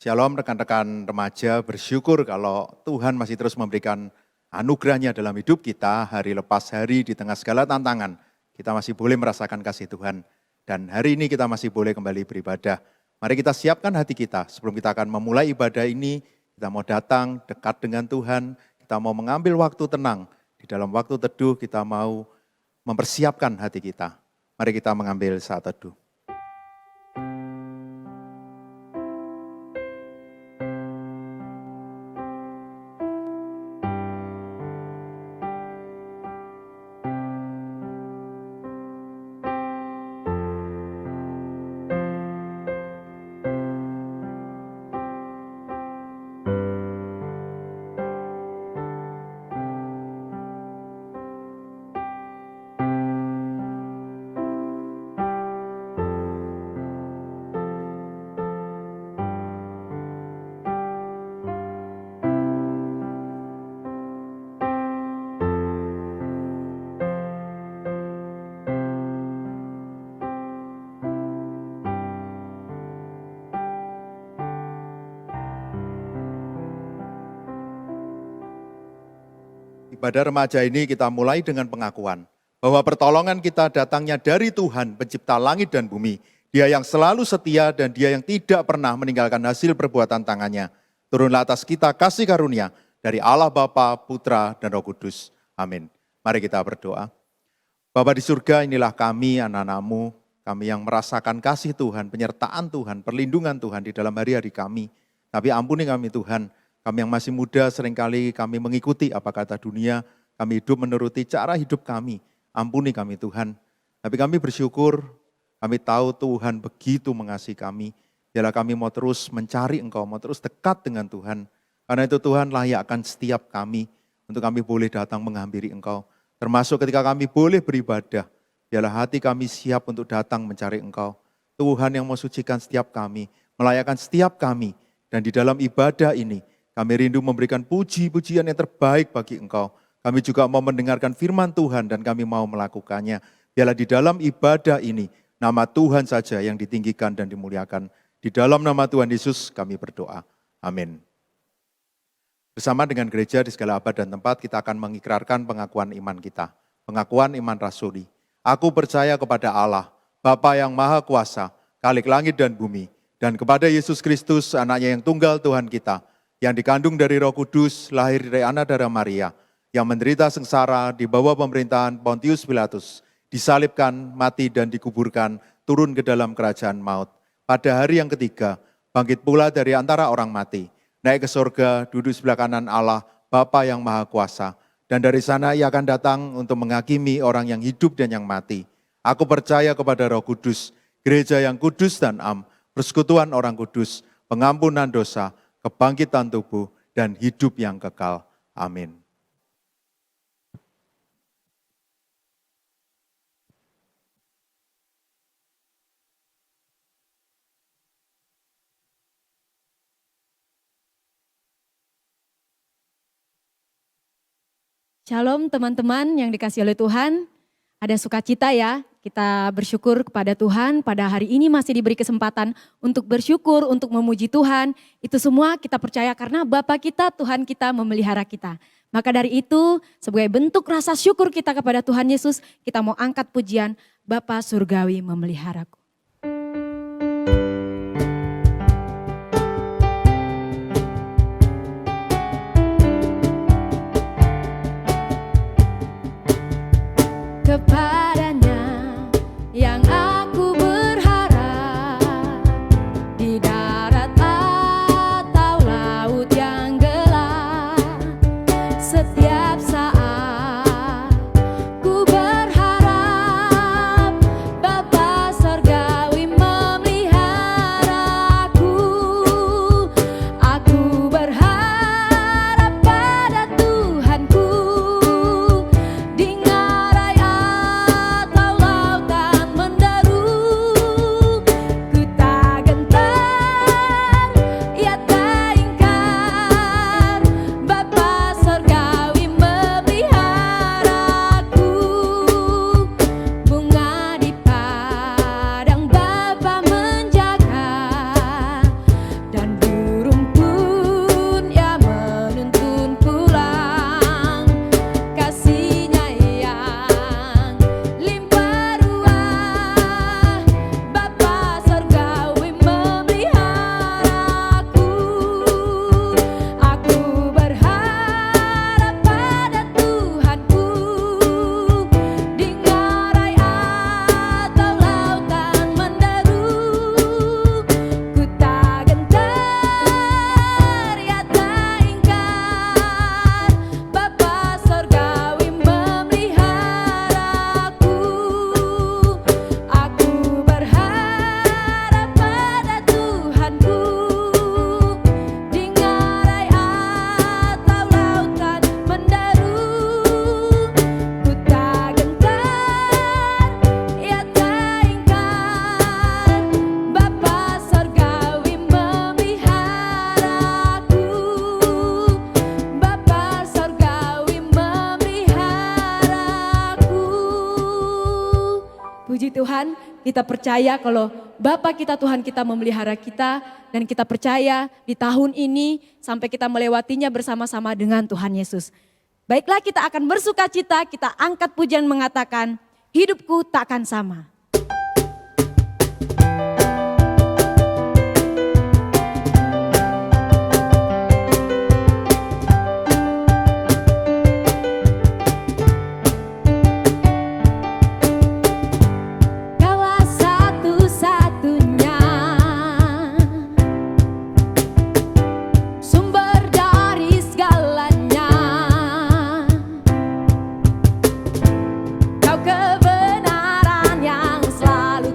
Shalom rekan-rekan remaja, bersyukur kalau Tuhan masih terus memberikan anugerahnya dalam hidup kita, hari lepas hari di tengah segala tantangan. Kita masih boleh merasakan kasih Tuhan. Dan hari ini kita masih boleh kembali beribadah. Mari kita siapkan hati kita sebelum kita akan memulai ibadah ini. Kita mau datang dekat dengan Tuhan, kita mau mengambil waktu tenang. Di dalam waktu teduh kita mau mempersiapkan hati kita. Mari kita mengambil saat teduh. Ibadah remaja ini kita mulai dengan pengakuan bahwa pertolongan kita datangnya dari Tuhan, pencipta langit dan bumi. Dia yang selalu setia dan dia yang tidak pernah meninggalkan hasil perbuatan tangannya. Turunlah atas kita kasih karunia dari Allah Bapa, Putra, dan Roh Kudus. Amin. Mari kita berdoa. Bapa di surga, inilah kami anak-anak-Mu, kami yang merasakan kasih Tuhan, penyertaan Tuhan, perlindungan Tuhan di dalam hari-hari kami. Tapi ampuni kami Tuhan. Kami yang masih muda seringkali kami mengikuti apa kata dunia, kami hidup menuruti cara hidup kami. Ampuni kami Tuhan. Tapi kami bersyukur, kami tahu Tuhan begitu mengasihi kami. Biarlah kami mau terus mencari Engkau, mau terus dekat dengan Tuhan. Karena itu Tuhan layakkan setiap kami untuk kami boleh datang menghampiri Engkau. Termasuk ketika kami boleh beribadah, biarlah hati kami siap untuk datang mencari Engkau. Tuhan yang mau sucikan setiap kami, melayakkan setiap kami. Dan di dalam ibadah ini, kami rindu memberikan puji-pujian yang terbaik bagi Engkau. Kami juga mau mendengarkan firman Tuhan dan kami mau melakukannya. Biarlah di dalam ibadah ini, nama Tuhan saja yang ditinggikan dan dimuliakan. Di dalam nama Tuhan Yesus kami berdoa. Amin. Bersama dengan gereja di segala abad dan tempat, kita akan mengikrarkan pengakuan iman kita. Pengakuan iman rasuli. Aku percaya kepada Allah, Bapa yang Maha Kuasa, Khalik langit dan bumi, dan kepada Yesus Kristus, anaknya yang tunggal Tuhan kita, yang dikandung dari Roh Kudus, lahir dari anak darah Maria, yang menderita sengsara di bawah pemerintahan Pontius Pilatus, disalibkan, mati dan dikuburkan, turun ke dalam kerajaan maut. Pada hari yang ketiga, bangkit pula dari antara orang mati, naik ke surga, duduk sebelah kanan Allah, Bapa yang Maha Kuasa, dan dari sana ia akan datang untuk menghakimi orang yang hidup dan yang mati. Aku percaya kepada Roh Kudus, gereja yang kudus dan am, persekutuan orang kudus, pengampunan dosa, kebangkitan tubuh, dan hidup yang kekal. Amin. Shalom teman-teman yang dikasihi oleh Tuhan. Ada sukacita ya, kita bersyukur kepada Tuhan pada hari ini masih diberi kesempatan untuk bersyukur, untuk memuji Tuhan. Itu semua kita percaya karena Bapa kita, Tuhan kita memelihara kita. Maka dari itu sebagai bentuk rasa syukur kita kepada Tuhan Yesus, kita mau angkat pujian Bapa Surgawi memeliharaku. Kepadanya yang aku berharap di darat atau laut yang gelap, setiap saat ku berharap Bapa Surgawi memeliharaku. Aku berharap pada Tuhanku di ngarai atau lautan menderu. Ku tak gentar, ia tak ingkar, Bapa Surgawi memeliharaku. Puji Tuhan, kita percaya kalau Bapa kita Tuhan kita memelihara kita. Dan kita percaya di tahun ini sampai kita melewatinya bersama-sama dengan Tuhan Yesus. Baiklah, kita akan bersuka cita, kita angkat pujian mengatakan, hidupku takkan sama. Kebenaran yang selalu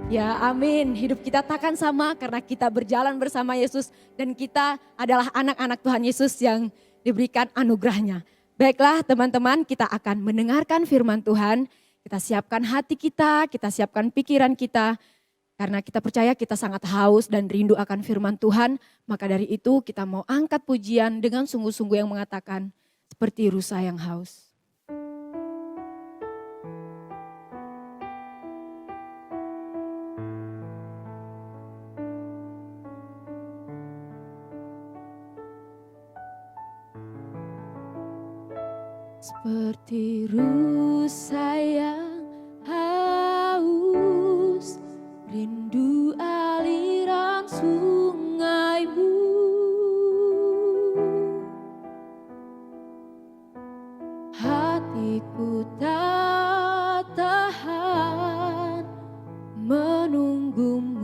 Ya amin, hidup kita takkan sama karena kita berjalan bersama Yesus dan kita adalah anak-anak Tuhan Yesus yang diberikan anugerahnya. Baiklah teman-teman, kita akan mendengarkan firman Tuhan, kita siapkan hati kita siapkan pikiran kita. Karena kita percaya kita sangat haus dan rindu akan firman Tuhan, maka dari itu kita mau angkat pujian dengan sungguh-sungguh yang mengatakan seperti rusa yang haus. Seperti rusa yang haus, rindu aliran sungaimu. Hatiku tak tahan menunggumu.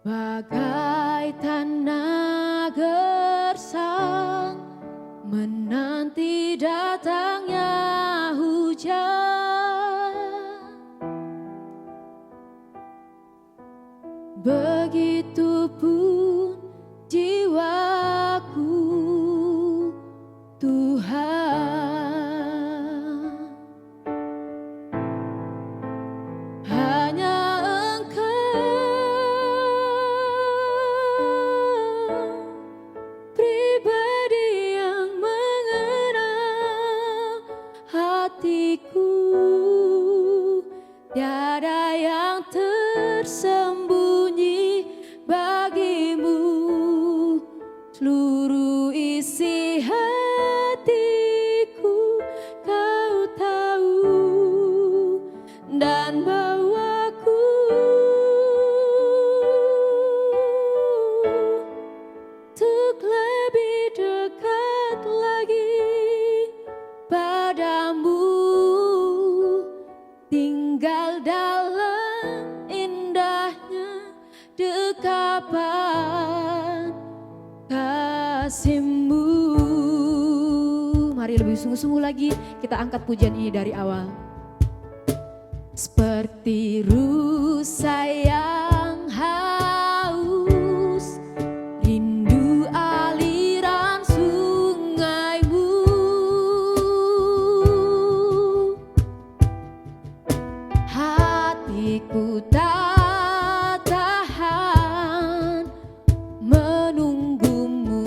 Bagai tanah gersang menanti datangnya hujan, begitupun jiwaku Tuhan. Hanya pribadi yang mengenal kasih-Mu. Mari lebih sungguh-sungguh lagi kita angkat pujian ini dari awal. Seperti rusa yang haus, rindu aliran sungai-Mu. Hatiku tak tahan menunggu-Mu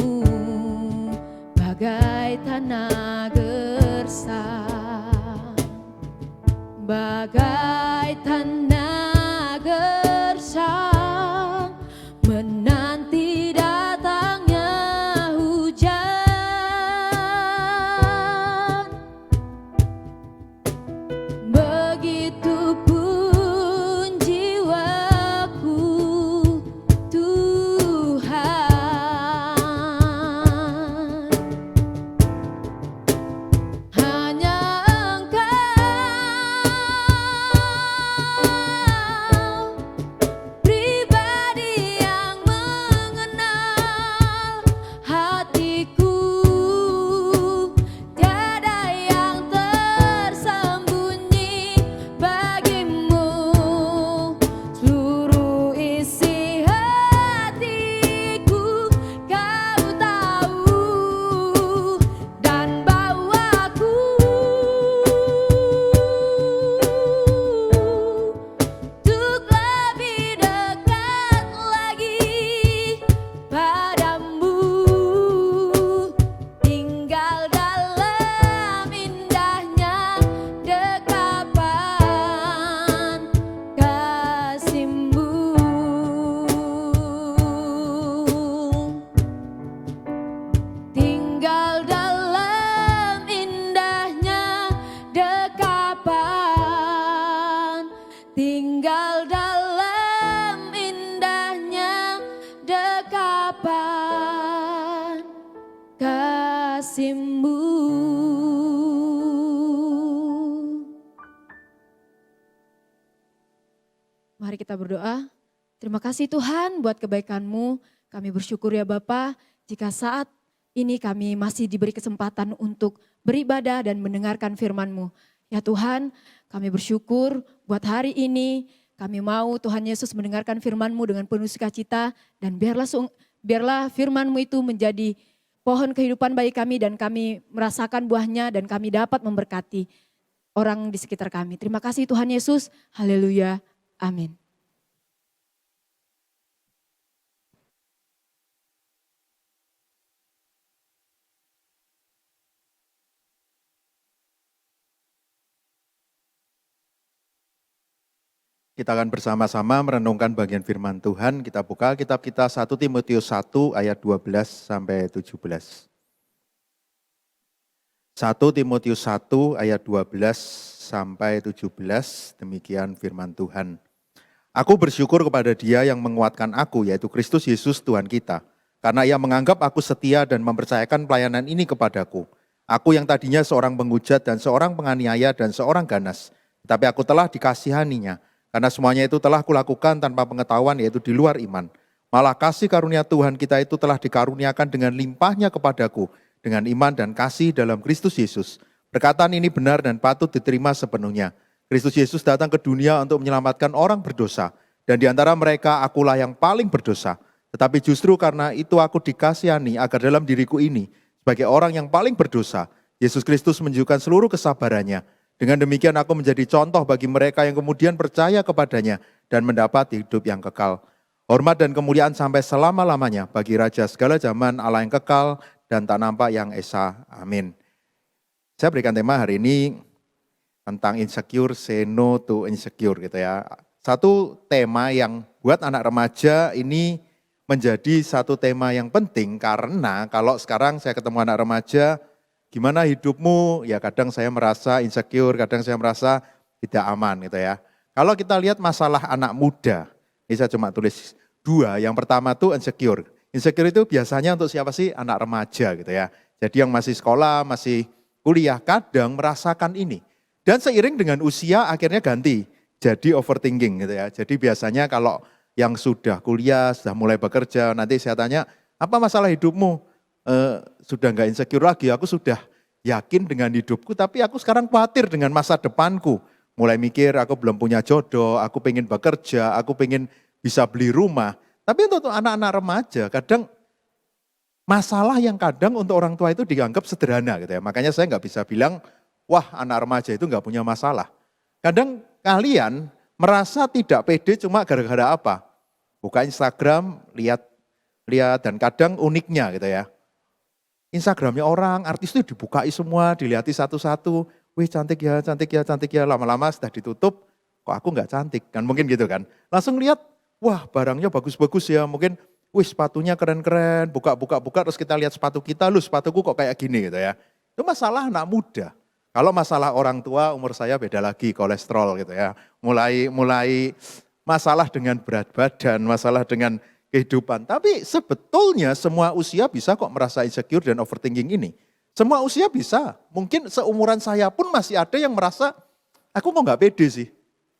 bagai tanah gersang, bagai tanah gersang menanti datangnya hujan. Begitupun jiwaku, Tuhan. Hanya Engkau pribadi yang mengenal hatiku, tiada yang tersembunyi bagimu. Seluruh isi hatiku Kau tahu, dan bawaku untuk lebih dekat lagi padamu, tinggal dalam indahnya dekapan kasih-Mu. Tinggal dalam indahnya dekapan, tinggal dalam indahnya dekapan kasih-Mu. Mari kita berdoa. Terima kasih Tuhan buat kebaikan-Mu. Kami bersyukur ya Bapa, jika saat ini kami masih diberi kesempatan untuk beribadah dan mendengarkan firman-Mu. Ya Tuhan, kami bersyukur buat hari ini. Kami mau Tuhan Yesus mendengarkan firman-Mu dengan penuh sukacita, dan biarlah firman-Mu itu menjadi pohon kehidupan bagi kami, dan kami merasakan buahnya, dan kami dapat memberkati orang di sekitar kami. Terima kasih Tuhan Yesus. Haleluya. Amin. Kita akan bersama-sama merenungkan bagian firman Tuhan. Kita buka kitab kita 1 Timotius 1 ayat 12 sampai 17. 1 Timotius 1 ayat 12 sampai 17, demikian firman Tuhan. Aku bersyukur kepada Dia yang menguatkan aku, yaitu Kristus Yesus Tuhan kita. Karena Ia menganggap aku setia dan mempercayakan pelayanan ini kepadaku. Aku yang tadinya seorang penghujat dan seorang penganiaya dan seorang ganas. Tetapi aku telah dikasihaninya. Karena semuanya itu telah kulakukan tanpa pengetahuan, yaitu di luar iman. Malah kasih karunia Tuhan kita itu telah dikaruniakan dengan limpahnya kepadaku, dengan iman dan kasih dalam Kristus Yesus. Perkataan ini benar dan patut diterima sepenuhnya. Kristus Yesus datang ke dunia untuk menyelamatkan orang berdosa, dan di antara mereka akulah yang paling berdosa. Tetapi justru karena itu aku dikasihani agar dalam diriku ini, sebagai orang yang paling berdosa, Yesus Kristus menunjukkan seluruh kesabarannya. Dengan demikian aku menjadi contoh bagi mereka yang kemudian percaya kepadanya dan mendapat hidup yang kekal. Hormat dan kemuliaan sampai selama-lamanya bagi Raja segala zaman, Allah yang kekal dan tak nampak yang esa. Amin. Saya berikan tema hari ini tentang insecure, say no to insecure gitu ya. Satu tema yang buat anak remaja ini menjadi satu tema yang penting, karena kalau sekarang saya ketemu anak remaja, gimana hidupmu? Ya kadang saya merasa insecure, kadang saya merasa tidak aman gitu ya. Kalau kita lihat masalah anak muda, ini saya cuma tulis dua. Yang pertama tuh insecure. Insecure itu biasanya untuk siapa sih? Anak remaja gitu ya. Jadi yang masih sekolah, masih kuliah, kadang merasakan ini. Dan seiring dengan usia akhirnya ganti, jadi overthinking gitu ya. Jadi biasanya kalau yang sudah kuliah, sudah mulai bekerja, nanti saya tanya, apa masalah hidupmu? sudah nggak insecure lagi, aku sudah yakin dengan hidupku, tapi aku sekarang khawatir dengan masa depanku. Mulai mikir aku belum punya jodoh, aku pengen bekerja, aku pengen bisa beli rumah. Tapi untuk anak-anak remaja, kadang masalah yang kadang untuk orang tua itu dianggap sederhana gitu ya. Makanya saya nggak bisa bilang, wah anak remaja itu nggak punya masalah. Kadang kalian merasa tidak pede cuma gara-gara apa? Buka Instagram, lihat dan kadang uniknya gitu ya. Instagramnya orang, artis itu dibukai semua, dilihati satu-satu. Wih cantik ya, cantik ya, cantik ya. Lama-lama sudah ditutup, kok aku nggak cantik? Kan mungkin gitu kan. Langsung lihat, wah barangnya bagus-bagus ya. Mungkin, wih sepatunya keren-keren, buka terus kita lihat sepatu kita, lu sepatuku kok kayak gini gitu ya. Itu masalah anak muda. Kalau masalah orang tua, umur saya beda lagi, kolesterol gitu ya. Mulai masalah dengan berat badan, masalah dengan kehidupan. Tapi sebetulnya semua usia bisa kok merasa insecure dan overthinking ini. Semua usia bisa. Mungkin seumuran saya pun masih ada yang merasa, aku kok nggak pede sih.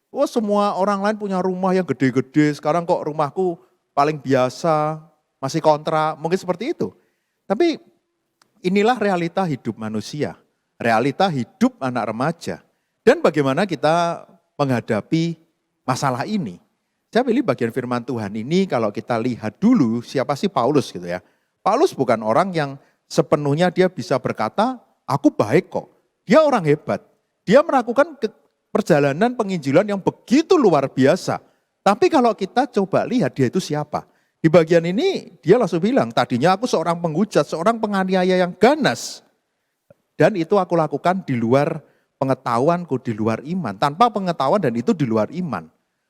Oh semua orang lain punya rumah yang gede-gede, sekarang kok rumahku paling biasa, masih kontra, mungkin seperti itu. Tapi inilah realita hidup manusia, realita hidup anak remaja. Dan bagaimana kita menghadapi masalah ini. Saya pilih bagian firman Tuhan ini kalau kita lihat dulu siapa sih Paulus gitu ya. Paulus bukan orang yang sepenuhnya dia bisa berkata, aku baik kok. Dia orang hebat. Dia melakukan perjalanan penginjilan yang begitu luar biasa. Tapi kalau kita coba lihat dia itu siapa. Di bagian ini dia langsung bilang, tadinya aku seorang penghujat, seorang penganiaya yang ganas. Dan itu aku lakukan di luar pengetahuanku, di luar iman. Tanpa pengetahuan dan itu di luar iman.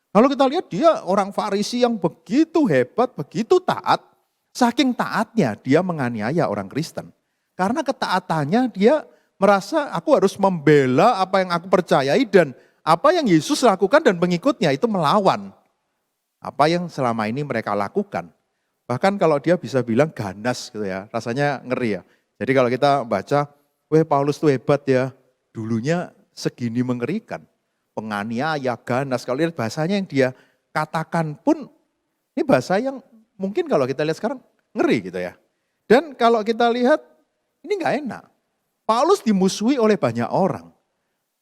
Kalau kita lihat dia orang Farisi yang begitu hebat, begitu taat, saking taatnya dia menganiaya orang Kristen. Karena ketaatannya dia merasa aku harus membela apa yang aku percayai dan apa yang Yesus lakukan dan pengikutnya itu melawan apa yang selama ini mereka lakukan. Bahkan kalau dia bisa bilang ganas gitu ya, rasanya ngeri ya. Jadi kalau kita baca, weh Paulus tuh hebat ya, dulunya segini mengerikan. Penganiaya, ganas, kalau lihat bahasanya yang dia katakan pun, ini bahasa yang mungkin kalau kita lihat sekarang ngeri gitu ya. Dan kalau kita lihat, ini gak enak. Paulus dimusuhi oleh banyak orang.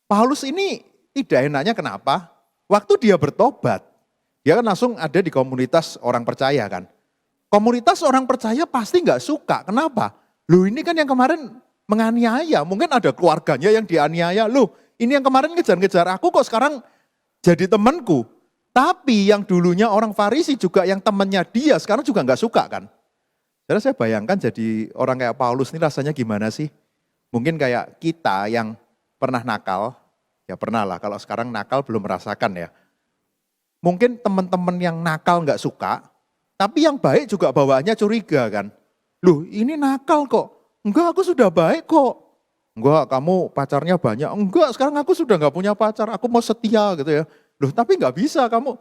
Paulus ini tidak enaknya kenapa? Waktu dia bertobat, dia kan langsung ada di komunitas orang percaya kan. Komunitas orang percaya pasti gak suka, kenapa? Loh ini kan yang kemarin menganiaya, mungkin ada keluarganya yang dianiaya, loh ini yang kemarin ngejar-ngejar aku kok sekarang jadi temanku. Tapi yang dulunya orang Farisi juga yang temannya dia sekarang juga gak suka kan. Jadi saya bayangkan jadi orang kayak Paulus ini rasanya gimana sih? Mungkin kayak kita yang pernah nakal, ya pernah lah kalau sekarang nakal belum merasakan ya. Mungkin teman-teman yang nakal gak suka, tapi yang baik juga bawaannya curiga kan. Loh ini nakal kok, enggak aku sudah baik kok. Enggak, kamu pacarnya banyak. Enggak, sekarang aku sudah enggak punya pacar. Aku mau setia gitu ya. Loh, tapi enggak bisa kamu.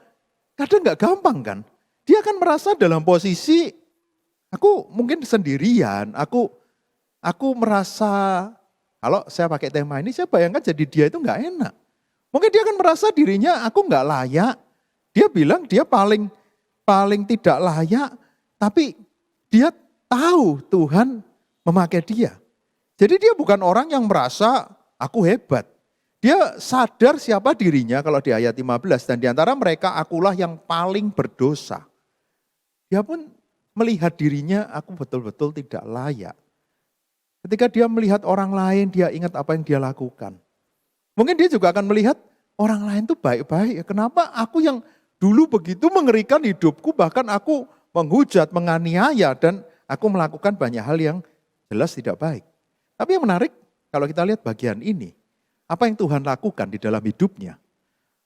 Kadang enggak gampang kan. Dia kan merasa dalam posisi, aku mungkin sendirian. Aku merasa, kalau saya pakai tema ini, saya bayangkan jadi dia itu enggak enak. Mungkin dia kan merasa dirinya, aku enggak layak. Dia bilang dia paling tidak layak. Tapi dia tahu Tuhan memakai dia. Jadi dia bukan orang yang merasa aku hebat. Dia sadar siapa dirinya kalau di ayat 15. Dan di antara mereka akulah yang paling berdosa. Dia pun melihat dirinya aku betul-betul tidak layak. Ketika dia melihat orang lain dia ingat apa yang dia lakukan. Mungkin dia juga akan melihat orang lain itu baik-baik. Kenapa aku yang dulu begitu mengerikan hidupku bahkan aku menghujat, menganiaya dan aku melakukan banyak hal yang jelas tidak baik. Tapi yang menarik kalau kita lihat bagian ini, apa yang Tuhan lakukan di dalam hidupnya.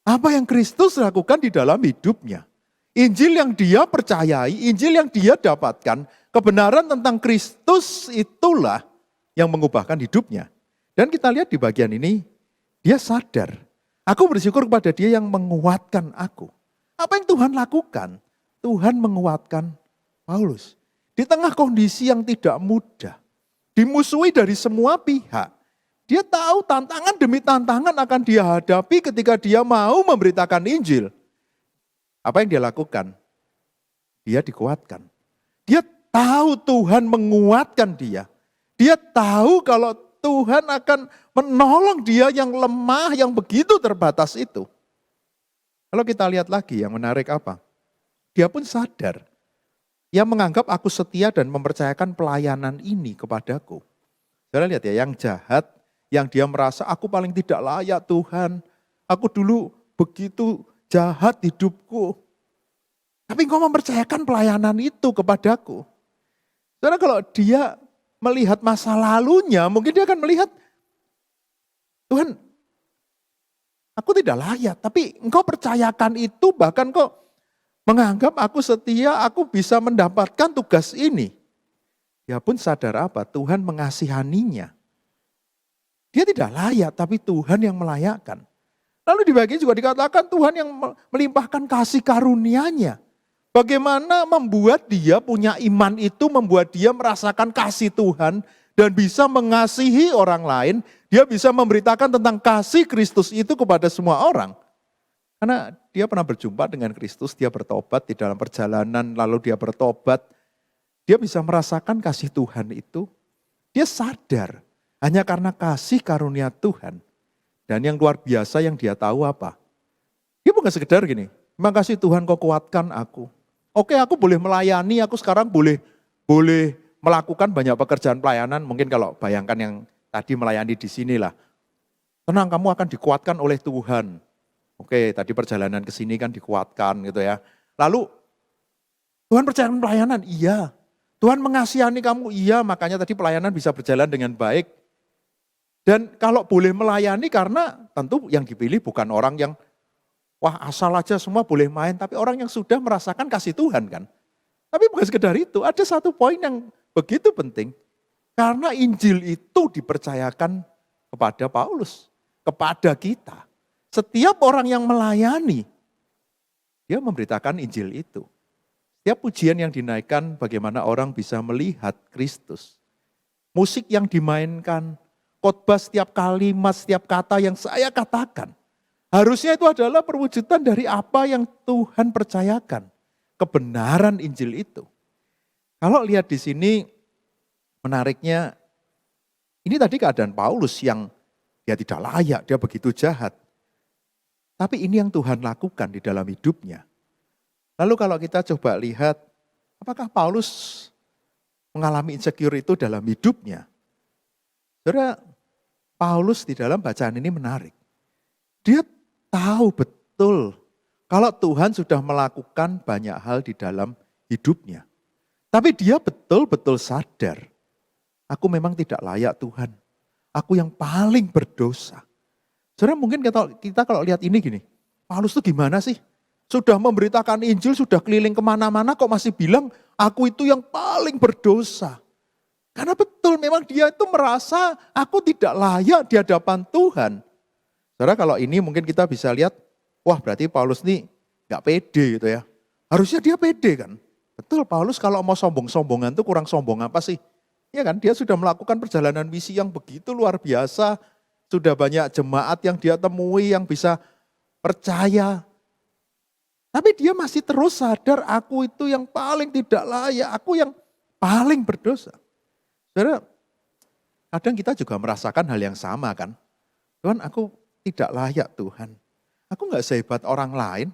Apa yang Kristus lakukan di dalam hidupnya. Injil yang dia percayai, Injil yang dia dapatkan, kebenaran tentang Kristus itulah yang mengubahkan hidupnya. Dan kita lihat di bagian ini, dia sadar, aku bersyukur kepada dia yang menguatkan aku. Apa yang Tuhan lakukan? Tuhan menguatkan Paulus. Di tengah kondisi yang tidak mudah. Dimusuhi dari semua pihak. Dia tahu tantangan demi tantangan akan dia hadapi ketika dia mau memberitakan Injil. Apa yang dia lakukan? Dia dikuatkan. Dia tahu Tuhan menguatkan dia. Dia tahu kalau Tuhan akan menolong dia yang lemah, yang begitu terbatas itu. Kalau kita lihat lagi yang menarik apa? Dia pun sadar. Ia menganggap aku setia dan mempercayakan pelayanan ini kepadaku. Saudara lihat ya, yang jahat, yang dia merasa aku paling tidak layak Tuhan. Aku dulu begitu jahat hidupku. Tapi engkau mempercayakan pelayanan itu kepadaku. Saudara kalau dia melihat masa lalunya, mungkin dia akan melihat, Tuhan, aku tidak layak. Tapi engkau percayakan itu, bahkan kau menganggap aku setia, aku bisa mendapatkan tugas ini. Dia pun sadar apa? Tuhan mengasihaninya. Dia tidak layak, tapi Tuhan yang melayakkan. Lalu di bagian juga dikatakan Tuhan yang melimpahkan kasih karunia-Nya. Bagaimana membuat dia punya iman itu, membuat dia merasakan kasih Tuhan dan bisa mengasihi orang lain. Dia bisa memberitakan tentang kasih Kristus itu kepada semua orang. Karena dia pernah berjumpa dengan Kristus, dia bertobat di dalam perjalanan, lalu dia bertobat. Dia bisa merasakan kasih Tuhan itu. Dia sadar hanya karena kasih karunia Tuhan. Dan yang luar biasa yang dia tahu apa? Dia bukan sekedar gini, terima kasih Tuhan kau kuatkan aku. Oke, aku boleh melayani, aku sekarang boleh melakukan banyak pekerjaan pelayanan. Mungkin kalau bayangkan yang tadi melayani di sini lah. Tenang, kamu akan dikuatkan oleh Tuhan. Oke, tadi perjalanan ke sini kan dikuatkan gitu ya. Lalu, Tuhan percayakan pelayanan, iya. Tuhan mengasihani kamu, iya. Makanya tadi pelayanan bisa berjalan dengan baik. Dan kalau boleh melayani karena tentu yang dipilih bukan orang yang wah asal aja semua boleh main, tapi orang yang sudah merasakan kasih Tuhan kan. Tapi bukan sekedar itu, ada satu poin yang begitu penting. Karena Injil itu dipercayakan kepada Paulus, kepada kita. Setiap orang yang melayani, dia memberitakan Injil itu. Setiap pujian yang dinaikkan bagaimana orang bisa melihat Kristus. Musik yang dimainkan, khotbah setiap kalimat, setiap kata yang saya katakan. Harusnya itu adalah perwujudan dari apa yang Tuhan percayakan. Kebenaran Injil itu. Kalau lihat di sini, menariknya, ini tadi keadaan Paulus yang dia tidak layak, dia begitu jahat. Tapi ini yang Tuhan lakukan di dalam hidupnya. Lalu kalau kita coba lihat, apakah Paulus mengalami insecure itu dalam hidupnya? Saudara, Paulus di dalam bacaan ini menarik. Dia tahu betul kalau Tuhan sudah melakukan banyak hal di dalam hidupnya. Tapi dia betul-betul sadar, aku memang tidak layak Tuhan. Aku yang paling berdosa. Saudara mungkin kita kalau lihat ini gini, Paulus itu gimana sih? Sudah memberitakan Injil, sudah keliling kemana-mana kok masih bilang, aku itu yang paling berdosa. Karena betul memang dia itu merasa aku tidak layak di hadapan Tuhan. Saudara kalau ini mungkin kita bisa lihat, wah berarti Paulus ini gak pede gitu ya. Harusnya dia pede kan. Betul Paulus kalau mau sombong-sombongan itu kurang sombong apa sih? Ya kan dia sudah melakukan perjalanan misi yang begitu luar biasa. Sudah banyak jemaat yang dia temui yang bisa percaya. Tapi dia masih terus sadar aku itu yang paling tidak layak, aku yang paling berdosa. Saudara, kadang kita juga merasakan hal yang sama kan. Tuhan aku tidak layak Tuhan. Aku gak sehebat orang lain.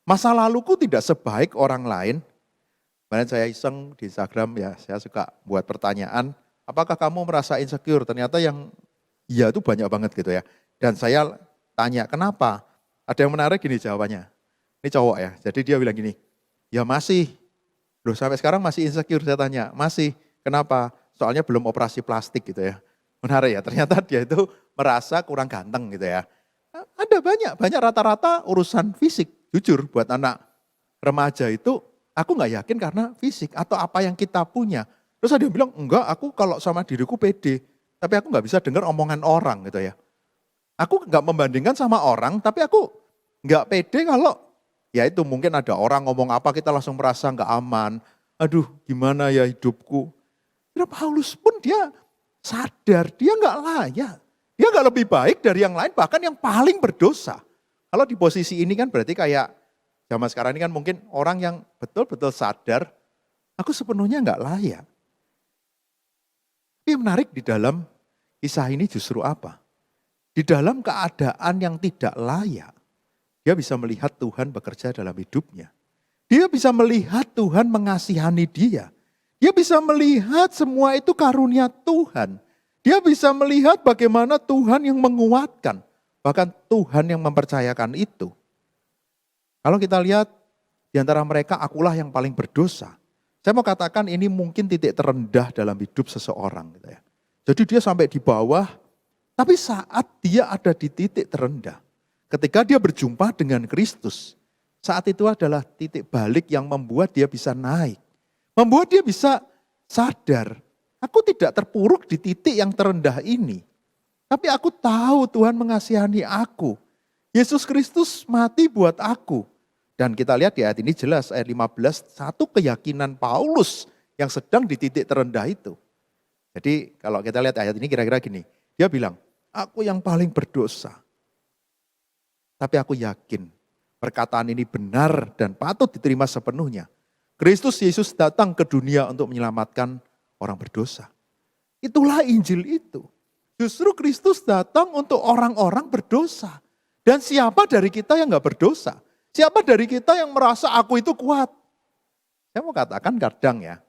Masa laluku tidak sebaik orang lain. Kemarin saya iseng di Instagram ya, saya suka buat pertanyaan. Apakah kamu merasa insecure? Ternyata yang iya itu banyak banget gitu ya. Dan saya tanya kenapa? Ada yang menarik gini jawabannya. Ini cowok ya, jadi dia bilang gini. Ya masih. Loh sampai sekarang masih insecure saya tanya. Masih. Kenapa? Soalnya belum operasi plastik gitu ya. Menarik ya, ternyata dia itu merasa kurang ganteng gitu ya. Ada banyak rata-rata urusan fisik. Jujur buat anak remaja itu aku gak yakin karena fisik atau apa yang kita punya. Terus ada yang bilang enggak aku kalau sama diriku pede. Tapi aku gak bisa dengar omongan orang gitu ya. Aku gak membandingkan sama orang tapi aku gak pede kalau ya itu mungkin ada orang ngomong apa kita langsung merasa gak aman. Aduh gimana ya hidupku. Karena Paulus pun dia sadar dia gak layak. Dia gak lebih baik dari yang lain bahkan yang paling berdosa. Kalau di posisi ini kan berarti kayak zaman sekarang ini kan mungkin orang yang betul-betul sadar Aku sepenuhnya nggak layak. Tapi yang menarik di dalam kisah ini justru apa? Di dalam keadaan yang tidak layak, dia bisa melihat Tuhan bekerja dalam hidupnya. Dia bisa melihat Tuhan mengasihani dia. Dia bisa melihat semua itu karunia Tuhan. Dia bisa melihat bagaimana Tuhan yang menguatkan. Bahkan Tuhan yang mempercayakan itu. Kalau kita lihat di antara mereka akulah yang paling berdosa. Saya mau katakan ini mungkin titik terendah dalam hidup seseorang. Gitu ya. Jadi dia sampai di bawah, tapi saat dia ada di titik terendah, ketika dia berjumpa dengan Kristus, saat itu adalah titik balik yang membuat dia bisa naik. Membuat dia bisa sadar, aku tidak terpuruk di titik yang terendah ini. Tapi aku tahu Tuhan mengasihani aku. Yesus Kristus mati buat aku. Dan kita lihat di ayat ini jelas, ayat 15, satu keyakinan Paulus yang sedang di titik terendah itu. Jadi kalau kita lihat ayat ini kira-kira gini, dia bilang, aku yang paling berdosa. Tapi aku yakin perkataan ini benar dan patut diterima sepenuhnya. Kristus Yesus datang ke dunia untuk menyelamatkan orang berdosa. Itulah Injil itu. Justru Kristus datang untuk orang-orang berdosa. Dan siapa dari kita yang gak berdosa? Siapa dari kita yang merasa aku itu kuat? Saya mau katakan kadang ya,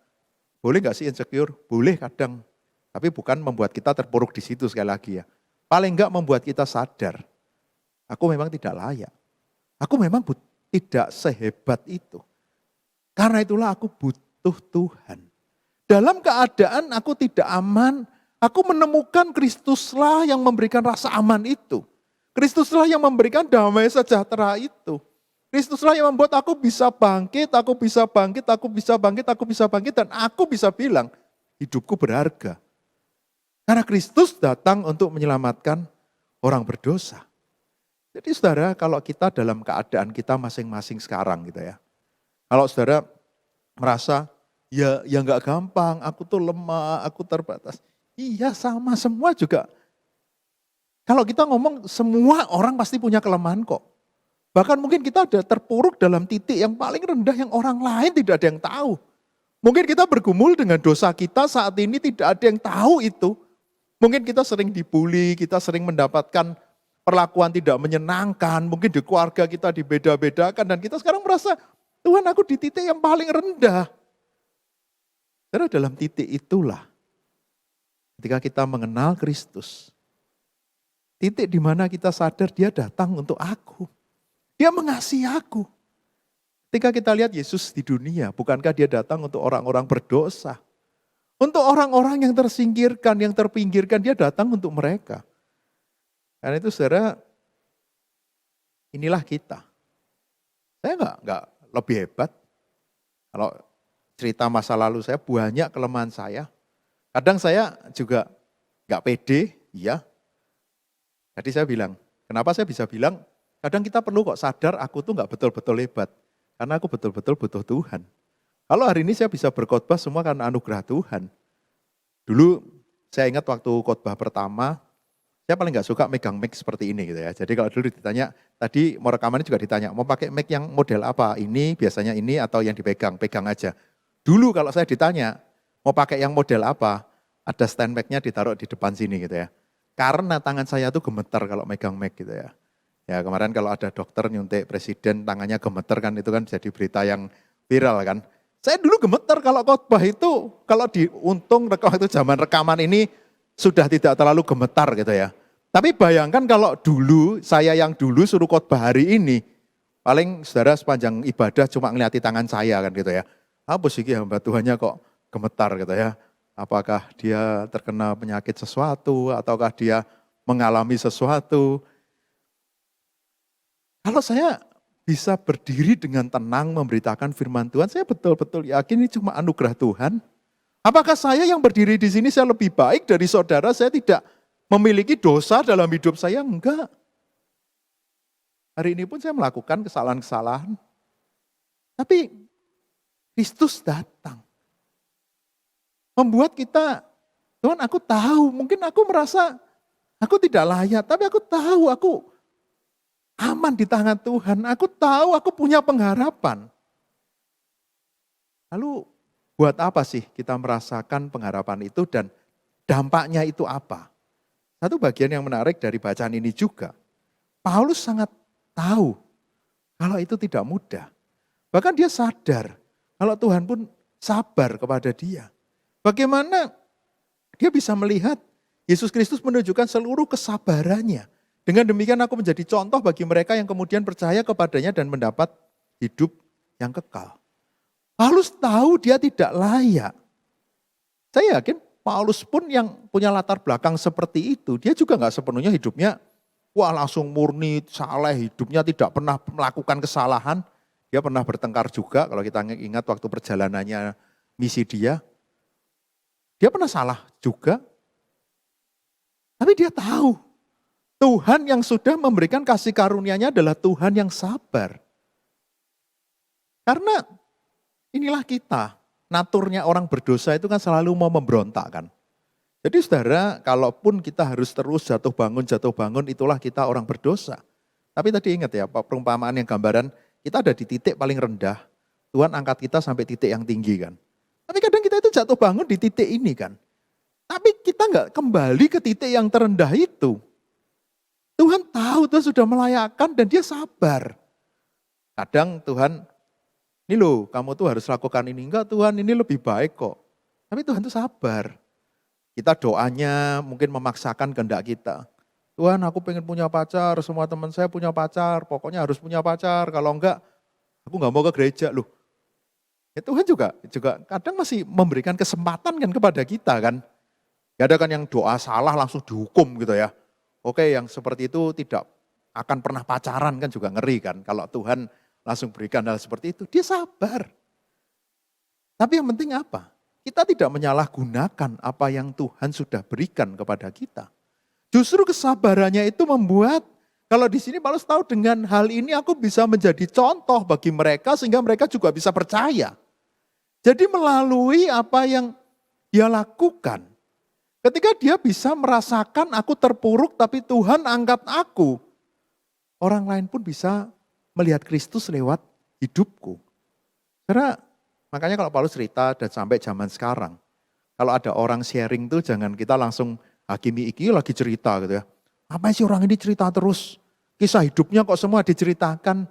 boleh gak sih insecure? Boleh kadang. Tapi bukan membuat kita terpuruk di situ sekali lagi ya. Paling enggak membuat kita sadar, aku memang tidak layak. Aku memang tidak sehebat itu. Karena itulah aku butuh Tuhan. Dalam keadaan aku tidak aman, aku menemukan Kristuslah yang memberikan rasa aman itu. Kristuslah yang memberikan damai sejahtera itu. Kristuslah yang membuat aku bisa bangkit, aku bisa bangkit, aku bisa bangkit, aku bisa bangkit. Dan aku bisa bilang, hidupku berharga. Karena Kristus datang untuk menyelamatkan orang berdosa. Jadi saudara, kalau kita dalam keadaan kita masing-masing sekarang gitu ya. Kalau saudara merasa, ya nggak gampang, aku tuh lemah, aku terbatas. Iya sama, semua juga. Kalau kita ngomong, semua orang pasti punya kelemahan kok. Bahkan mungkin kita ada terpuruk dalam titik yang paling rendah yang orang lain tidak ada yang tahu. Mungkin kita bergumul dengan dosa kita saat ini tidak ada yang tahu itu. Mungkin kita sering dibully, kita sering mendapatkan perlakuan tidak menyenangkan, mungkin di keluarga kita dibeda-bedakan dan kita sekarang merasa, Tuhan aku di titik yang paling rendah. Karena dalam titik itulah, ketika kita mengenal Kristus, titik di mana kita sadar dia datang untuk aku. Dia mengasihi aku. Ketika kita lihat Yesus di dunia, bukankah dia datang untuk orang-orang berdosa? Untuk orang-orang yang tersingkirkan, yang terpinggirkan, dia datang untuk mereka. Karena itu saudara, inilah kita. Saya enggak lebih hebat. Kalau cerita masa lalu saya, banyak kelemahan saya. Kadang saya juga enggak pede, iya. Jadi saya bilang, kenapa saya bisa bilang, kadang kita perlu kok sadar aku tuh enggak betul-betul hebat. Karena aku betul-betul butuh Tuhan. Kalau hari ini saya bisa berkhotbah semua karena anugerah Tuhan. Dulu saya ingat waktu khotbah pertama, saya paling nggak suka megang mic seperti ini gitu ya. Jadi kalau dulu ditanya, tadi mau rekamannya juga ditanya, mau pakai mic yang model apa? Ini biasanya ini atau yang dipegang, pegang aja. Dulu kalau saya ditanya, mau pakai yang model apa? Ada stand mic-nya ditaruh di depan sini gitu ya. Karena tangan saya tuh gemetar kalau megang mic gitu ya. Ya kemarin kalau ada dokter nyuntik presiden tangannya gemeter kan itu kan jadi berita yang viral kan. Saya dulu gemeter kalau khotbah itu, kalau diuntung waktu zaman rekaman ini sudah tidak terlalu gemetar gitu ya. Tapi bayangkan kalau dulu, saya yang dulu suruh khotbah hari ini, paling saudara sepanjang ibadah cuma ngeliati tangan saya kan gitu ya. Apa sih hamba Tuhannya kok gemetar gitu ya. Apakah dia terkena penyakit sesuatu, ataukah dia mengalami sesuatu. Kalau saya bisa berdiri dengan tenang memberitakan firman Tuhan, saya betul-betul yakin ini cuma anugerah Tuhan. Apakah saya yang berdiri di sini saya lebih baik dari saudara, saya tidak memiliki dosa dalam hidup saya? Enggak. Hari ini pun saya melakukan kesalahan-kesalahan. Tapi Kristus datang. Membuat kita, Tuhan aku tahu, mungkin aku merasa aku tidak layak, tapi aku tahu aku aman di tangan Tuhan. Aku tahu aku punya pengharapan. Lalu buat apa sih kita merasakan pengharapan itu dan dampaknya itu apa? Satu bagian yang menarik dari bacaan ini juga, Paulus sangat tahu kalau itu tidak mudah. Bahkan dia sadar kalau Tuhan pun sabar kepada dia. Bagaimana dia bisa melihat Yesus Kristus menunjukkan seluruh kesabarannya. Dengan demikian aku menjadi contoh bagi mereka yang kemudian percaya kepadanya dan mendapat hidup yang kekal. Paulus tahu dia tidak layak. Saya yakin Paulus pun yang punya latar belakang seperti itu, dia juga nggak sepenuhnya hidupnya, wah langsung murni, saleh, hidupnya tidak pernah melakukan kesalahan. Dia pernah bertengkar juga, kalau kita ingat waktu perjalanannya misi dia pernah salah juga. Tapi dia tahu, Tuhan yang sudah memberikan kasih karunia-Nya adalah Tuhan yang sabar. Karena inilah kita, naturnya orang berdosa itu kan selalu mau memberontak kan. Jadi saudara, kalaupun kita harus terus jatuh bangun, itulah kita orang berdosa. Tapi tadi ingat ya, perumpamaan yang gambaran, kita ada di titik paling rendah, Tuhan angkat kita sampai titik yang tinggi kan. Tapi kadang kita itu jatuh bangun di titik ini kan. Tapi kita nggak kembali ke titik yang terendah itu. Tuhan tahu, Tuhan sudah melayakkan dan dia sabar. Kadang Tuhan, ini loh kamu tuh harus lakukan ini. Enggak Tuhan, ini lebih baik kok. Tapi Tuhan tuh sabar. Kita doanya mungkin memaksakan kehendak kita. Tuhan aku pengen punya pacar, semua teman saya punya pacar, pokoknya harus punya pacar. Kalau enggak, aku nggak mau ke gereja loh. Ya Tuhan juga kadang masih memberikan kesempatan kan kepada kita kan. Gak ada kan yang doa salah langsung dihukum gitu ya. Oke yang seperti itu tidak akan pernah pacaran kan juga ngeri kan. Kalau Tuhan langsung berikan hal seperti itu, dia sabar. Tapi yang penting apa? Kita tidak menyalahgunakan apa yang Tuhan sudah berikan kepada kita. Justru kesabarannya itu membuat, kalau di sini Paulus tahu dengan hal ini aku bisa menjadi contoh bagi mereka sehingga mereka juga bisa percaya. Jadi melalui apa yang dia lakukan, ketika dia bisa merasakan aku terpuruk tapi Tuhan angkat aku, orang lain pun bisa melihat Kristus lewat hidupku. Karena makanya kalau Paulus cerita dan sampai zaman sekarang, kalau ada orang sharing tuh jangan kita langsung hakimi iki lagi cerita gitu ya. Apa sih orang ini cerita terus? Kisah hidupnya kok semua diceritakan.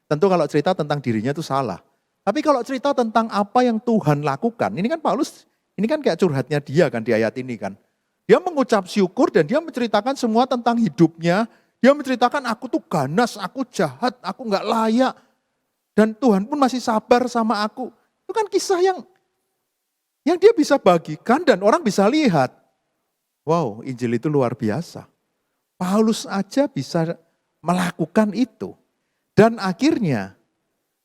Tentu kalau cerita tentang dirinya itu salah. Tapi kalau cerita tentang apa yang Tuhan lakukan, ini kan Paulus, ini kan kayak curhatnya dia kan di ayat ini kan. Dia mengucap syukur dan dia menceritakan semua tentang hidupnya. Dia menceritakan aku tuh ganas, aku jahat, aku gak layak. Dan Tuhan pun masih sabar sama aku. Itu kan kisah yang dia bisa bagikan dan orang bisa lihat. Wow, Injil itu luar biasa. Paulus aja bisa melakukan itu. Dan akhirnya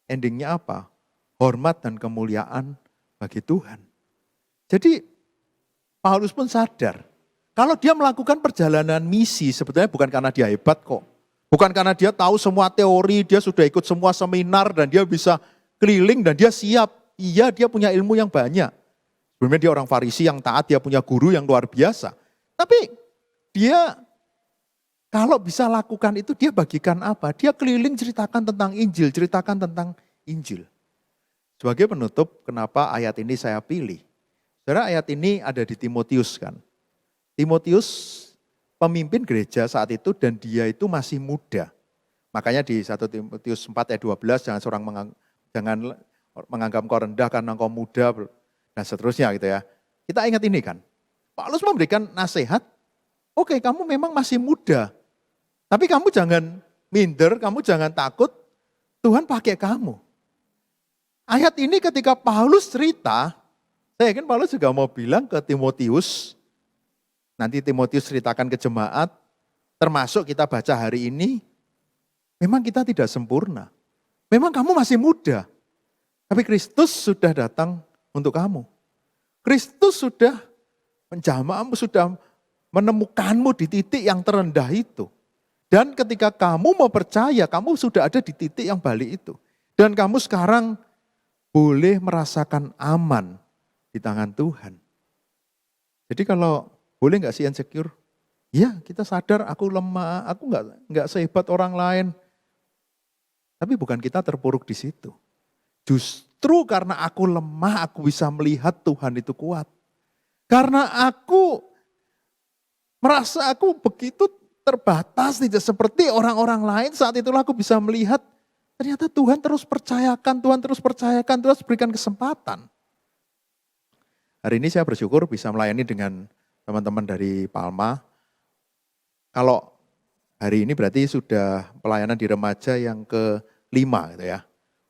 endingnya apa? Hormat dan kemuliaan bagi Tuhan. Jadi Paulus pun sadar, kalau dia melakukan perjalanan misi sebetulnya bukan karena dia hebat kok. Bukan karena dia tahu semua teori, dia sudah ikut semua seminar dan dia bisa keliling dan dia siap. Iya dia punya ilmu yang banyak. Sebenarnya dia orang Farisi yang taat, dia punya guru yang luar biasa. Tapi dia kalau bisa lakukan itu dia bagikan apa? Dia keliling ceritakan tentang Injil, ceritakan tentang Injil. Sebagai penutup, kenapa ayat ini saya pilih? Saudara, ayat ini ada di Timotius kan. Timotius pemimpin gereja saat itu dan dia itu masih muda. Makanya di 1 Timotius 4 ayat 12, jangan menganggap kau rendah karena kau muda dan seterusnya gitu ya. Kita ingat ini kan. Paulus memberikan nasihat, oke kamu memang masih muda. Tapi kamu jangan minder, kamu jangan takut, Tuhan pakai kamu. Ayat ini ketika Paulus cerita, saya yakin Paulus juga mau bilang ke Timotius, nanti Timotius ceritakan ke jemaat, termasuk kita baca hari ini, memang kita tidak sempurna. Memang kamu masih muda, tapi Kristus sudah datang untuk kamu. Kristus sudah menjamahmu, sudah menemukanmu di titik yang terendah itu. Dan ketika kamu mau percaya, kamu sudah ada di titik yang balik itu. Dan kamu sekarang boleh merasakan aman di tangan Tuhan. Jadi kalau boleh nggak sih insecure? Ya kita sadar aku lemah, aku nggak sehebat orang lain. Tapi bukan kita terpuruk di situ. Justru karena aku lemah, aku bisa melihat Tuhan itu kuat. Karena aku merasa aku begitu terbatas, tidak seperti orang-orang lain, saat itulah aku bisa melihat ternyata Tuhan terus percayakan, Tuhan terus berikan kesempatan. Hari ini saya bersyukur bisa melayani dengan teman-teman dari Palma. Kalau hari ini berarti sudah pelayanan di remaja yang ke-5 gitu ya.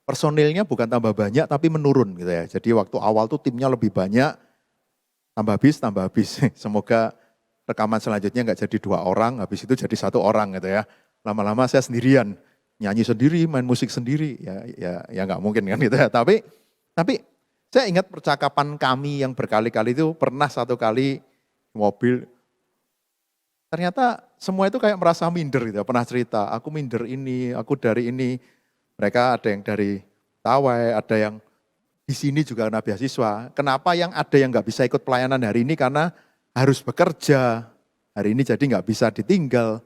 Personilnya bukan tambah banyak tapi menurun gitu ya. Jadi waktu awal tuh timnya lebih banyak, tambah habis. Semoga rekaman selanjutnya nggak jadi 2 orang, habis itu jadi 1 orang gitu ya. Lama-lama saya sendirian, nyanyi sendiri, main musik sendiri, ya nggak mungkin kan gitu ya. Tapi saya ingat percakapan kami yang berkali-kali itu pernah 1 kali mobil, ternyata semua itu kayak merasa minder gitu, pernah cerita, aku minder ini, aku dari ini. Mereka ada yang dari Tawai, ada yang di sini juga kena beasiswa. Kenapa yang ada yang nggak bisa ikut pelayanan hari ini karena harus bekerja. Hari ini jadi nggak bisa ditinggal.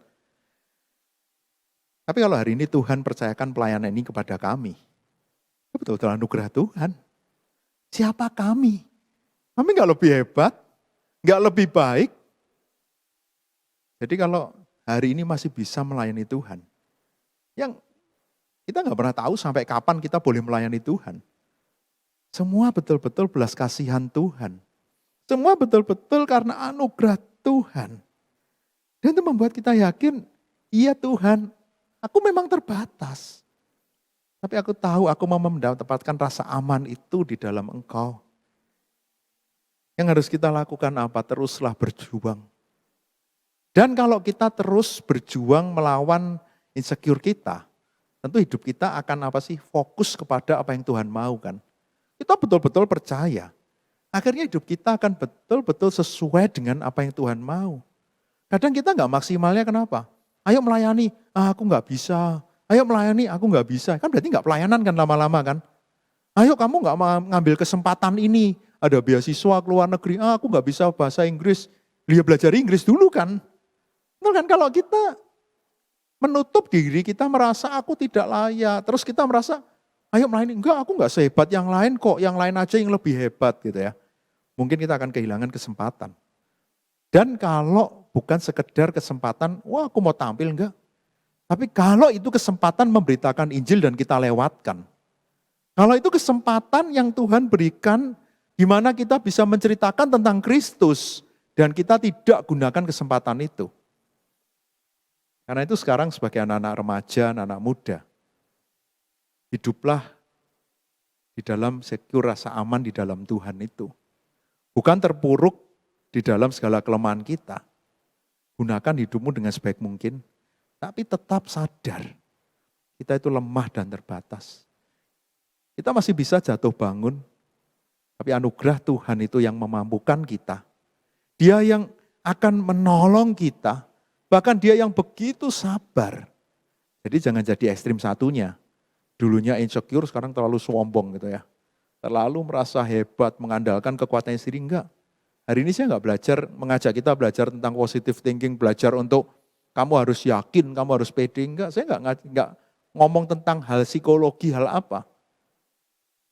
Tapi kalau hari ini Tuhan percayakan pelayanan ini kepada kami, itu betul-betul anugerah Tuhan. Siapa kami? Kami nggak lebih hebat, nggak lebih baik. Jadi kalau hari ini masih bisa melayani Tuhan, yang kita nggak pernah tahu sampai kapan kita boleh melayani Tuhan. Semua betul-betul belas kasihan Tuhan. Semua betul-betul karena anugerah Tuhan. Dan itu membuat kita yakin, iya Tuhan, aku memang terbatas. Tapi aku tahu aku mau mendapatkan rasa aman itu di dalam Engkau. Yang harus kita lakukan apa? Teruslah berjuang. Dan kalau kita terus berjuang melawan insecure kita, tentu hidup kita akan fokus kepada apa yang Tuhan mau kan. Kita betul-betul percaya. Akhirnya hidup kita akan betul-betul sesuai dengan apa yang Tuhan mau. Kadang kita nggak maksimalnya kenapa? Ayo melayani, aku nggak bisa. Ayo melayani, aku nggak bisa. Kan berarti nggak pelayanan kan lama-lama kan. Ayo kamu nggak ngambil kesempatan ini. Ada beasiswa ke luar negeri, aku nggak bisa bahasa Inggris. Dia belajar Inggris dulu kan. Betul kan, kalau kita menutup diri, kita merasa aku tidak layak. Terus kita merasa, ayo melayani, enggak aku nggak sehebat yang lain kok. Yang lain aja yang lebih hebat gitu ya. Mungkin kita akan kehilangan kesempatan. Dan kalau bukan sekedar kesempatan, wah aku mau tampil enggak. Tapi kalau itu kesempatan memberitakan Injil dan kita lewatkan. Kalau itu kesempatan yang Tuhan berikan, di mana kita bisa menceritakan tentang Kristus, dan kita tidak gunakan kesempatan itu. Karena itu sekarang sebagai anak-anak remaja, anak-anak muda, hiduplah di dalam secure rasa aman di dalam Tuhan itu. Bukan terpuruk di dalam segala kelemahan kita. Gunakan hidupmu dengan sebaik mungkin, tapi tetap sadar kita itu lemah dan terbatas. Kita masih bisa jatuh bangun, tapi anugerah Tuhan itu yang memampukan kita. Dia yang akan menolong kita, bahkan dia yang begitu sabar. Jadi jangan jadi ekstrim satunya. Dulunya insecure, sekarang terlalu sombong gitu ya. Terlalu merasa hebat, mengandalkan kekuatannya sendiri, enggak. Hari ini saya enggak belajar, mengajak kita belajar tentang positive thinking, belajar untuk kamu harus yakin, kamu harus pede, enggak. Saya enggak ngomong tentang hal psikologi, hal apa.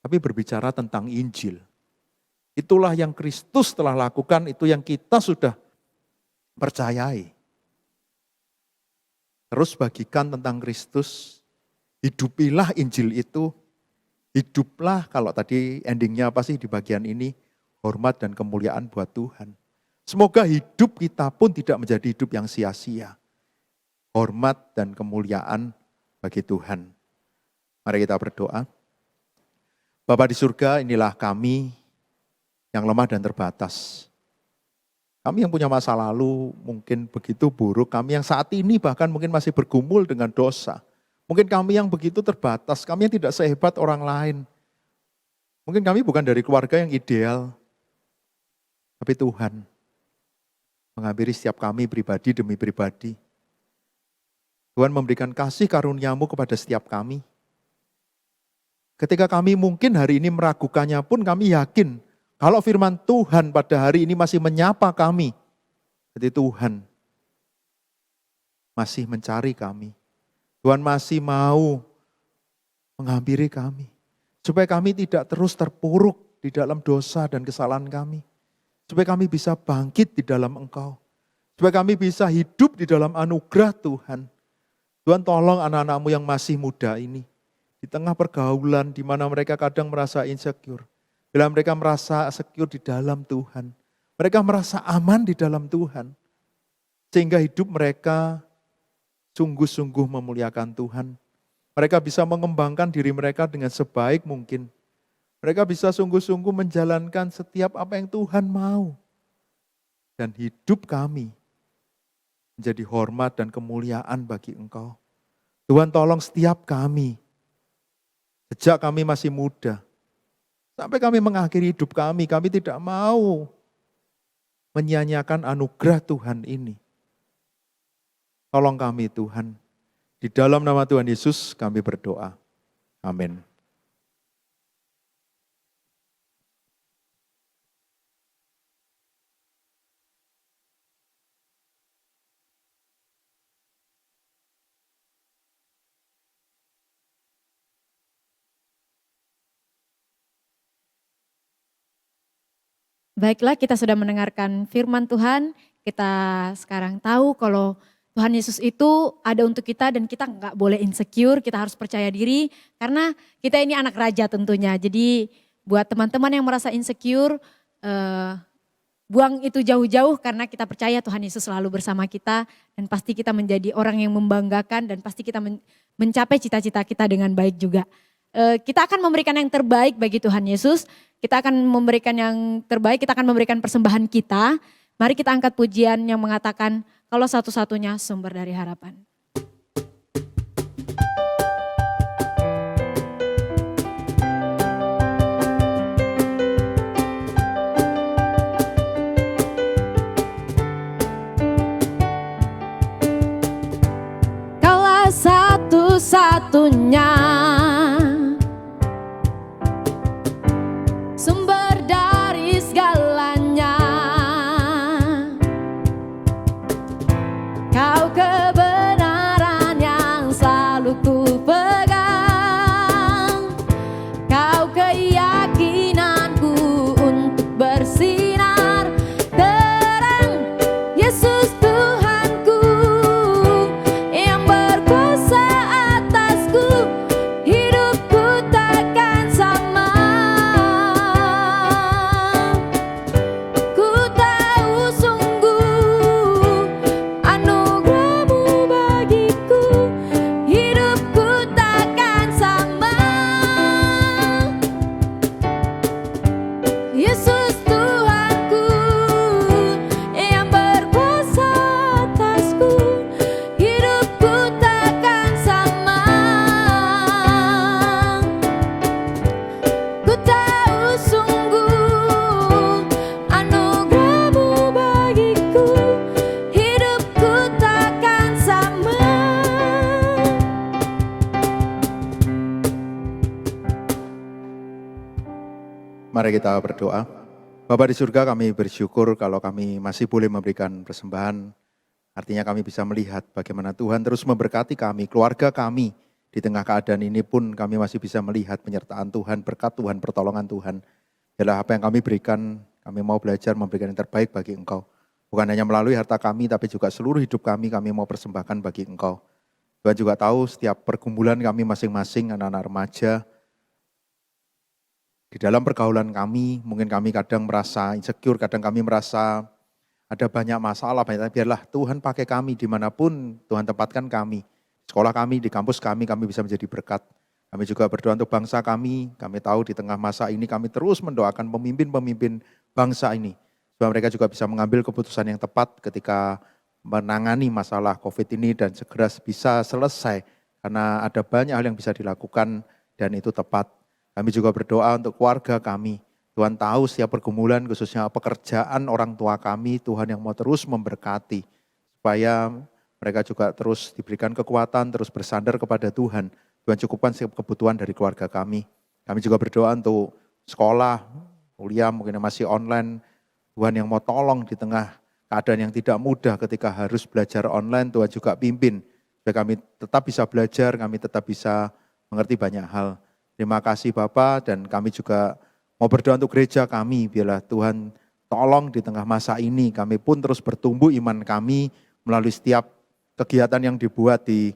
Tapi berbicara tentang Injil. Itulah yang Kristus telah lakukan, itu yang kita sudah percayai. Terus bagikan tentang Kristus, hidupilah Injil itu, hiduplah, kalau tadi endingnya apa sih di bagian ini, hormat dan kemuliaan buat Tuhan. Semoga hidup kita pun tidak menjadi hidup yang sia-sia. Hormat dan kemuliaan bagi Tuhan. Mari kita berdoa. Bapa di surga, inilah kami yang lemah dan terbatas. Kami yang punya masa lalu mungkin begitu buruk, kami yang saat ini bahkan mungkin masih bergumul dengan dosa. Mungkin kami yang begitu terbatas, kami yang tidak sehebat orang lain. Mungkin kami bukan dari keluarga yang ideal, tapi Tuhan menghampiri setiap kami pribadi demi pribadi. Tuhan memberikan kasih karunia-Mu kepada setiap kami. Ketika kami mungkin hari ini meragukannya pun kami yakin, kalau firman Tuhan pada hari ini masih menyapa kami, jadi Tuhan masih mencari kami. Tuhan masih mau menghampiri kami. supaya kami tidak terus terpuruk di dalam dosa dan kesalahan kami. Supaya kami bisa bangkit di dalam Engkau. Supaya kami bisa hidup di dalam anugerah Tuhan. Tuhan tolong anak-anak-Mu yang masih muda ini. Di tengah pergaulan di mana mereka kadang merasa insecure. Bila mereka merasa secure di dalam Tuhan. Mereka merasa aman di dalam Tuhan. Sehingga hidup mereka sungguh-sungguh memuliakan Tuhan. Mereka bisa mengembangkan diri mereka dengan sebaik mungkin. Mereka bisa sungguh-sungguh menjalankan setiap apa yang Tuhan mau. Dan hidup kami menjadi hormat dan kemuliaan bagi Engkau. Tuhan tolong setiap kami, sejak kami masih muda, sampai kami mengakhiri hidup kami tidak mau menyia-nyiakan anugerah Tuhan ini. Tolong kami Tuhan, di dalam nama Tuhan Yesus kami berdoa. Amin. Baiklah, kita sudah mendengarkan firman Tuhan. Kita sekarang tahu kalau Tuhan Yesus itu ada untuk kita dan kita nggak boleh insecure, kita harus percaya diri karena kita ini anak raja tentunya. Jadi buat teman-teman yang merasa insecure, buang itu jauh-jauh karena kita percaya Tuhan Yesus selalu bersama kita dan pasti kita menjadi orang yang membanggakan dan pasti kita mencapai cita-cita kita dengan baik juga. Kita akan memberikan yang terbaik bagi Tuhan Yesus. Kita akan memberikan yang terbaik, kita akan memberikan persembahan kita. Mari kita angkat pujian yang mengatakan kalau satu-satunya sumber dari harapan. Kaulah satu-satunya sumber dari segalanya. Kau kebenaran yang selalu ku pegang. Kau keyakinanku untuk bersinar terang. Yesus Tuhanku yang berkuasa atasku. Hidupku takkan sama. Ku tahu sungguh anugerah-Mu bagiku. Hidupku takkan sama. Yesus Tuhanku yang berkuasa atasku. Hidupku takkan sama. Ku tahu sungguh anugerah-Mu bagiku. Hidupku takkan sama. Mari kita berdoa. Bapa di surga, kami bersyukur kalau kami masih boleh memberikan persembahan. Artinya kami bisa melihat bagaimana Tuhan terus memberkati kami, keluarga kami. Di tengah keadaan ini pun kami masih bisa melihat penyertaan Tuhan, berkat Tuhan, pertolongan Tuhan. Ialah apa yang kami berikan, kami mau belajar memberikan yang terbaik bagi Engkau. Bukan hanya melalui harta kami, tapi juga seluruh hidup kami mau persembahkan bagi Engkau. Tuhan juga tahu setiap pergumulan kami masing-masing, anak-anak remaja, di dalam pergaulan kami, mungkin kami kadang merasa insecure, kadang kami merasa ada banyak masalah, biarlah Tuhan pakai kami dimanapun Tuhan tempatkan kami. Sekolah kami, di kampus kami bisa menjadi berkat. Kami juga berdoa untuk bangsa kami tahu di tengah masa ini kami terus mendoakan pemimpin-pemimpin bangsa ini. Supaya mereka juga bisa mengambil keputusan yang tepat ketika menangani masalah COVID ini dan segera bisa selesai. Karena ada banyak hal yang bisa dilakukan dan itu tepat. Kami juga berdoa untuk keluarga kami. Tuhan tahu setiap pergumulan khususnya pekerjaan orang tua kami, Tuhan yang mau terus memberkati. Supaya mereka juga terus diberikan kekuatan, terus bersandar kepada Tuhan. Tuhan cukupkan setiap kebutuhan dari keluarga kami. Kami juga berdoa untuk sekolah, kuliah mungkin yang masih online. Tuhan yang mau tolong di tengah keadaan yang tidak mudah ketika harus belajar online, Tuhan juga pimpin. Supaya kami tetap bisa belajar, kami tetap bisa mengerti banyak hal. Terima kasih Bapa, dan kami juga mau berdoa untuk gereja kami. Biarlah Tuhan tolong di tengah masa ini kami pun terus bertumbuh iman kami melalui setiap kegiatan yang dibuat di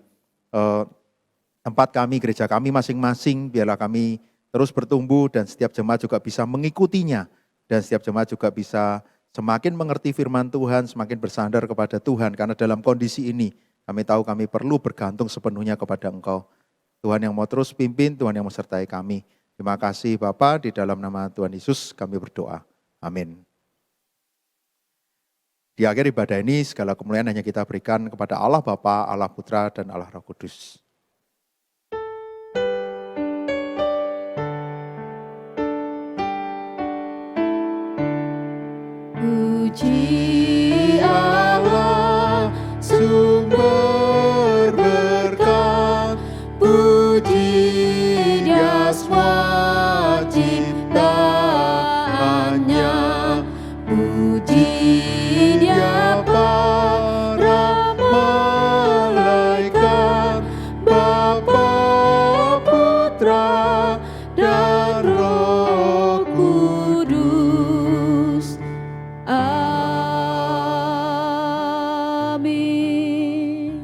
tempat kami, gereja kami masing-masing. Biarlah kami terus bertumbuh dan setiap jemaat juga bisa mengikutinya. Dan setiap jemaat juga bisa semakin mengerti firman Tuhan, semakin bersandar kepada Tuhan. Karena dalam kondisi ini kami tahu kami perlu bergantung sepenuhnya kepada Engkau. Tuhan yang mau terus pimpin, Tuhan yang menyertai kami. Terima kasih Bapa, di dalam nama Tuhan Yesus kami berdoa. Amin. Di akhir ibadah ini segala kemuliaan hanya kita berikan kepada Allah Bapa, Allah Putra, dan Allah Roh Kudus. Puji Allah sumber berkat, puji Dia ciptaannya, puji Dia para malaikat, Bapa, Putra, dan Roh Kudus. Amin.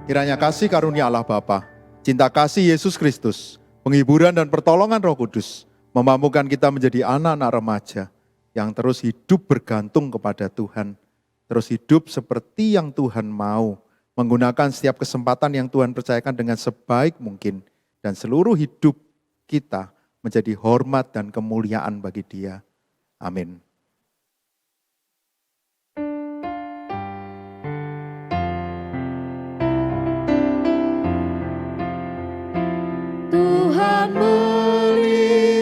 Kiranya kasih karunia Allah Bapa, cinta kasih Yesus Kristus, penghiburan dan pertolongan Roh Kudus, memampukan kita menjadi anak-anak remaja yang terus hidup bergantung kepada Tuhan, terus hidup seperti yang Tuhan mau, menggunakan setiap kesempatan yang Tuhan percayakan dengan sebaik mungkin, dan seluruh hidup kita menjadi hormat dan kemuliaan bagi Dia. Amin. Tuhan melindungi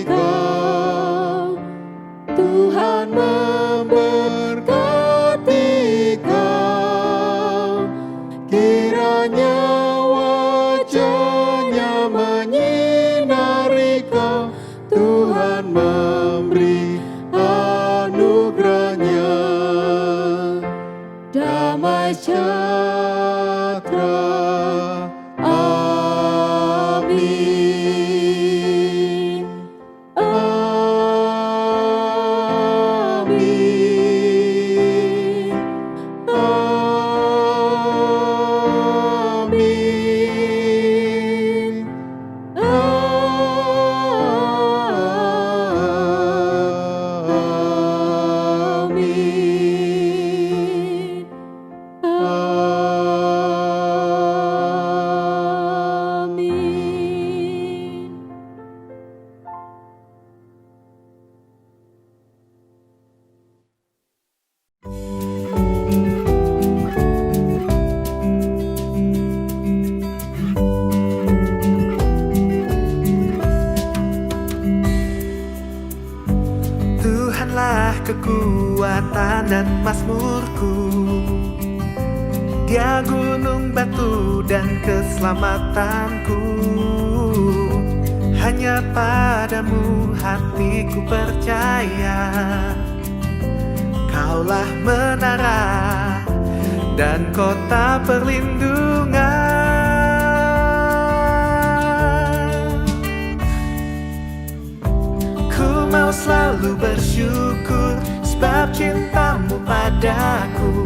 kau, Tuhan memberkati kau, kiranya wajah-Nya menyinari kau, Tuhan memberi anugerah-Nya, damai sejahtera. Amin. Amin. Amin. Amin. Amin. Tuhanlah kekuatan dan mazmurku, Dia gunung batu dan keselamatanku. Hanya padamu hatiku percaya, Kaulah menara dan kota perlindungan. Ku mau selalu bersyukur sebab cintamu padaku.